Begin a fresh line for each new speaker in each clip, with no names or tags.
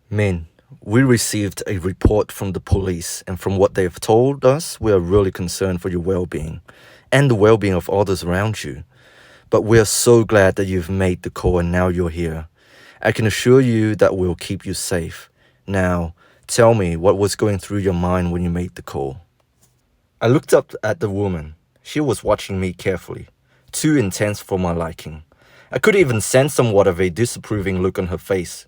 Men, we received a report from the police, and from what they've told us, we are really concerned for your well being and the well being of others around you. But we are so glad that you've made the call and now you're here. I can assure you that we'll keep you safe. Now, tell me what was going through your mind when you made the call. I looked up at the woman. She was watching me carefully, too intense for my liking. I could even sense somewhat of a disapproving look on her face.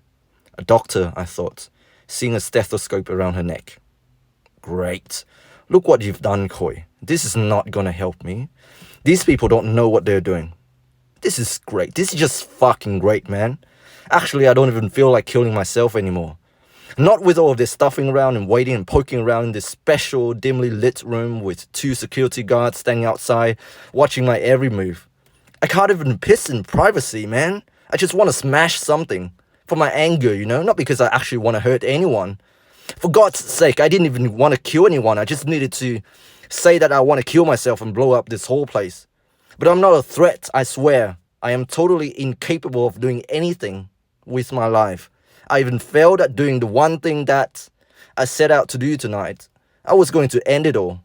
A doctor, I thought, seeing a stethoscope around her neck. Great. Look what you've done, Koi. This is not gonna help me. These people don't know what they're doing. This is great. This is just fucking great, man. Actually, I don't even feel like killing myself anymore. Not with all of this stuffing around and waiting and poking around in this special, dimly lit room with two security guards standing outside, watching my every move. I can't even piss in privacy, man. I just want to smash something. For my anger, not because I actually want to hurt anyone. For God's sake, I didn't even want to kill anyone. I just needed to say that I want to kill myself and blow up this whole place. But I'm not a threat, I swear. I am totally incapable of doing anything with my life. I even failed at doing the one thing that I set out to do tonight. I was going to end it all.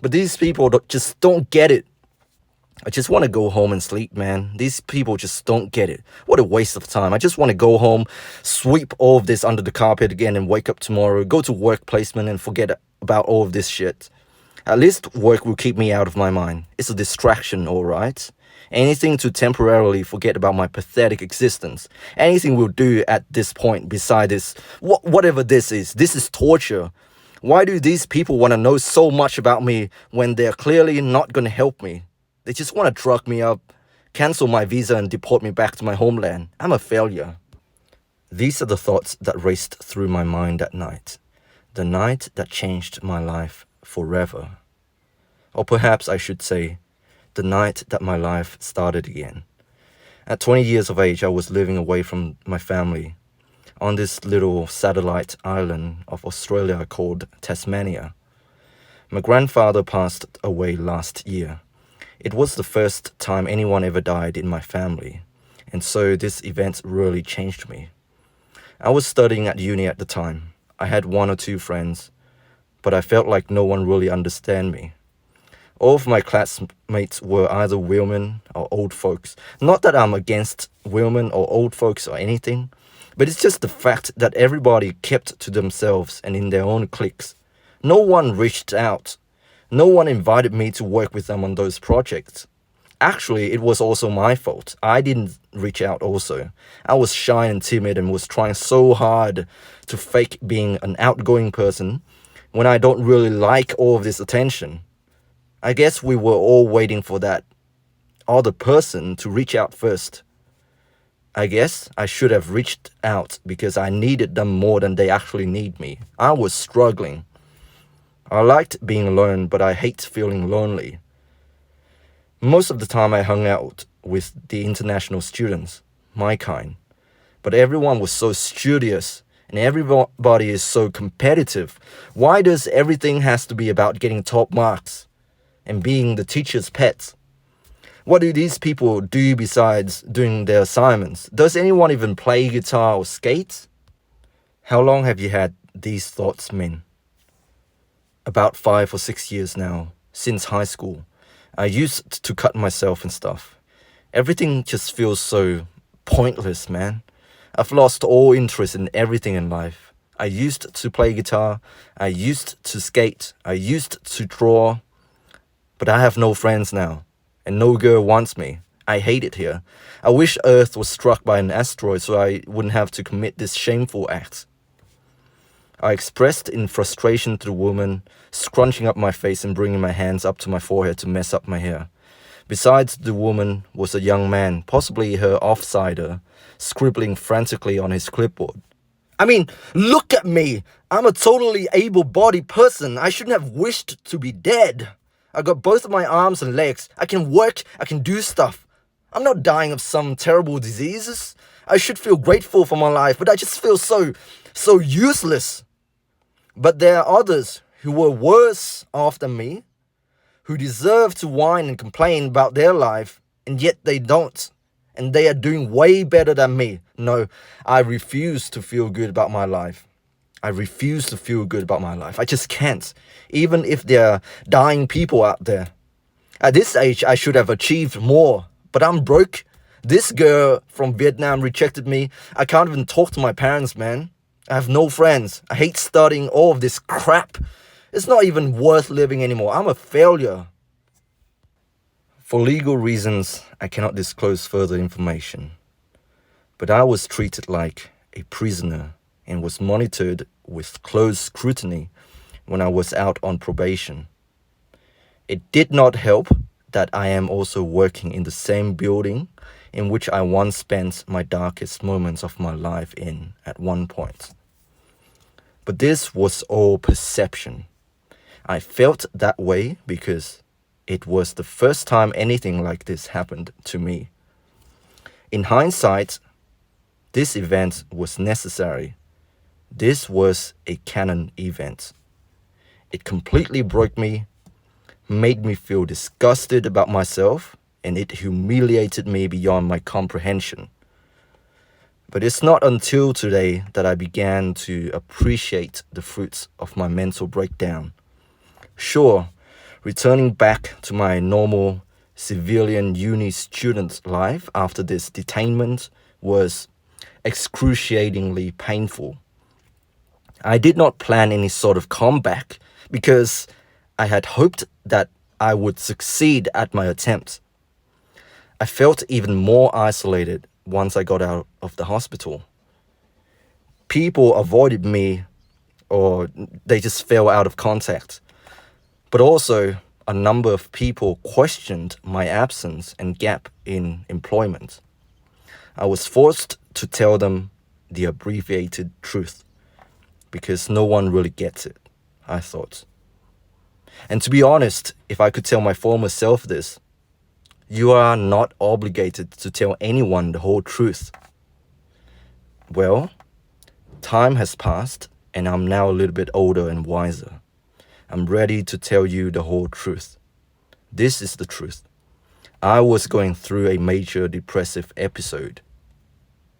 But these people just don't get it. I just want to go home and sleep, man. These people just don't get it. What a waste of time. I just want to go home, sweep all of this under the carpet again and wake up tomorrow, go to work placement and forget about all of this shit. At least work will keep me out of my mind. It's a distraction, alright? Anything to temporarily forget about my pathetic existence. Anything will do at this point beside this. Whatever this is torture. Why do these people want to know so much about me when they're clearly not going to help me? They just want to drug me up, cancel my visa and deport me back to my homeland. I'm a failure. These are the thoughts that raced through my mind that night. The night that changed my life forever. Or perhaps I should say, the night that my life started again. At 20 years of age, I was living away from my family on this little satellite island of Australia called Tasmania. My grandfather passed away last year. It was the first time anyone ever died in my family, and so this event really changed me. I was studying at uni at the time. I had one or two friends, but I felt like no one really understood me. All of my classmates were either women or old folks. Not that I'm against women or old folks or anything, but it's just the fact that everybody kept to themselves and in their own cliques. No one reached out. No one invited me to work with them on those projects. Actually, it was also my fault. I didn't reach out also. I was shy and timid and was trying so hard to fake being an outgoing person when I don't really like all of this attention. I guess we were all waiting for that other person to reach out first. I guess I should have reached out because I needed them more than they actually need me. I was struggling. I liked being alone, but I hate feeling lonely. Most of the time I hung out with the international students, my kind. But everyone was so studious, and everybody is so competitive. Why does everything has to be about getting top marks and being the teacher's pet? What do these people do besides doing their assignments? Does anyone even play guitar or skate? How long have you had these thoughts, Min? About 5 or 6 years now, since high school. I used to cut myself and stuff. Everything just feels so pointless, man. I've lost all interest in everything in life. I used to play guitar, I used to skate, I used to draw, but I have no friends now, and no girl wants me. I hate it here. I wish Earth was struck by an asteroid so I wouldn't have to commit this shameful act. I expressed in frustration to the woman, scrunching up my face and bringing my hands up to my forehead to mess up my hair. Besides the woman was a young man, possibly her offsider, scribbling frantically on his clipboard. I mean, look at me! I'm a totally able-bodied person. I shouldn't have wished to be dead. I got both of my arms and legs. I can work, I can do stuff. I'm not dying of some terrible diseases. I should feel grateful for my life, but I just feel so useless. But there are others who were worse off than me, who deserve to whine and complain about their life, and yet they don't. and they are doing way better than me. No, I refuse to feel good about my life. I refuse to feel good about my life. I just can't. Even if there are dying people out there. At this age, I should have achieved more, but I'm broke. This girl from Vietnam rejected me. I can't even talk to my parents, man. I have no friends. I hate studying all of this crap. It's not even worth living anymore. I'm a failure. For legal reasons, I cannot disclose further information. But I was treated like a prisoner and was monitored with close scrutiny when I was out on probation. It did not help that I am also working in the same building in which I once spent my darkest moments of my life in at one point. But this was all perception. I felt that way because it was the first time anything like this happened to me. In hindsight, this event was necessary. This was a canon event. It completely broke me, made me feel disgusted about myself, and it humiliated me beyond my comprehension. But it's not until today that I began to appreciate the fruits of my mental breakdown. Sure, returning back to my normal civilian uni student life after this detainment was excruciatingly painful. I did not plan any sort of comeback because I had hoped that I would succeed at my attempt. I felt even more isolated once I got out of the hospital. People avoided me or they just fell out of contact. But also, a number of people questioned my absence and gap in employment. I was forced to tell them the abbreviated truth because no one really gets it, I thought. And to be honest, if I could tell my former self this, you are not obligated to tell anyone the whole truth. Well, time has passed and I'm now a little bit older and wiser. I'm ready to tell you the whole truth. This is the truth. I was going through a major depressive episode.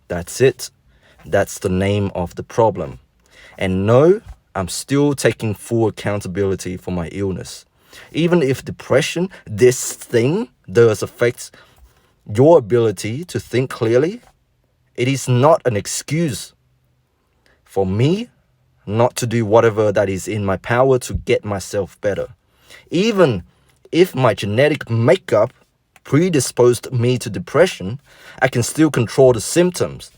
That's it. That's the name of the problem. And no, I'm still taking full accountability for my illness. Even if depression, this thing, does affect your ability to think clearly, it is not an excuse for me not to do whatever that is in my power to get myself better. Even if my genetic makeup predisposed me to depression, I can still control the symptoms,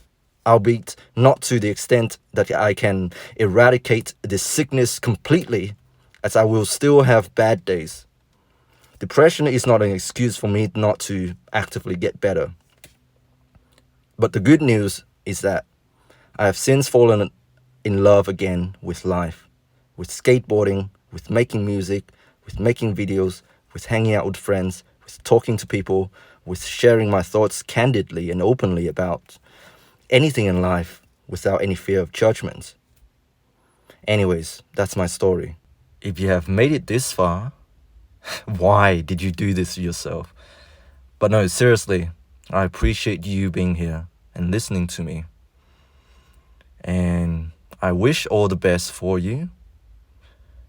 albeit not to the extent that I can eradicate this sickness completely, as I will still have bad days. Depression is not an excuse for me not to actively get better. But the good news is that I have since fallen in love again with life, with skateboarding, with making music, with making videos, with hanging out with friends, with talking to people, with sharing my thoughts candidly and openly about anything in life without any fear of judgment. Anyways, that's my story. If you have made it this far, why did you do this to yourself? But no, seriously, I appreciate you being here and listening to me. And I wish all the best for you.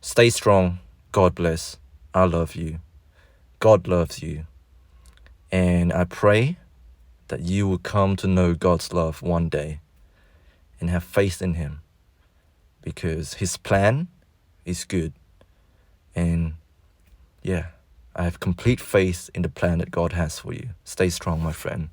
Stay strong. God bless. I love you. God loves you. And I pray that you will come to know God's love one day and have faith in Him, because His plan is good. And yeah, I have complete faith in the plan that God has for you. Stay strong, my friend.